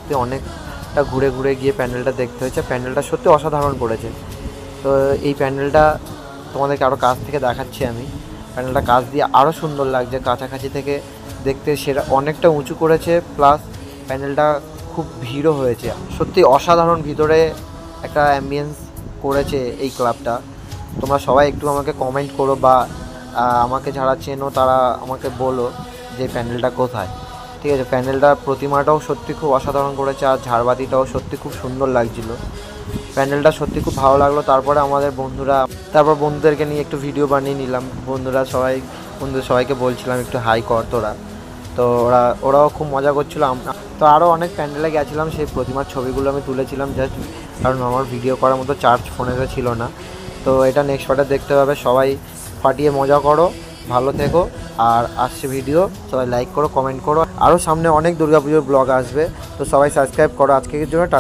সত্যি অনেকটা ঘুরে ঘুরে গিয়ে প্যান্ডেলটা দেখতে হয়েছে। প্যান্ডেলটা সত্যি অসাধারণ করেছে। তো এই প্যান্ডেলটা তোমাদেরকে আরও কাছ থেকে দেখাচ্ছি আমি। প্যান্ডেলটা কাছ দিয়ে আরও সুন্দর লাগছে, কাছাকাছি থেকে দেখতে সেটা অনেকটা উঁচু করেছে, প্লাস প্যান্ডেলটা খুব ভিড়ও হয়েছে। সত্যি অসাধারণ ভিতরে একটা অ্যাম্বিয়েন্স করেছে এই ক্লাবটা। তোমরা সবাই একটু আমাকে কমেন্ট করো বা আমাকে যারা চেনো তারা আমাকে বলো যে প্যান্ডেলটা কোথায়। ঠিক আছে, প্যান্ডেলটা প্রতিমাটাও সত্যি খুব অসাধারণ করেছে, আর ঝাড়বাতিটাও সত্যি খুব সুন্দর লাগছিলো। প্যান্ডেলটা সত্যি খুব ভালো লাগলো। তারপরে আমাদের বন্ধুদেরকে নিয়ে একটু ভিডিও বানিয়ে নিলাম। বন্ধুদের সবাইকে বলছিলাম একটু হাই কর তোরা। তো ওরাও খুব মজা করছিলো। তো আরও অনেক প্যান্ডেলে গেছিলাম, সেই প্রতিমার ছবিগুলো আমি তুলেছিলাম জাস্ট, কারণ আমার ভিডিও করার মতো চার্জ ফোনেতে ছিল না। তো এটা নেক্সট পার্টে দেখতে হবে। সবাই ফাটিয়ে মজা করো, ভালো থেকো। আর আসছে ভিডিও, সবাই লাইক করো, কমেন্ট করো। আরও সামনে অনেক দুর্গাপুজোর ব্লগ আসবে, তো সবাই সাবস্ক্রাইব করো। আজকের জন্য টাটা।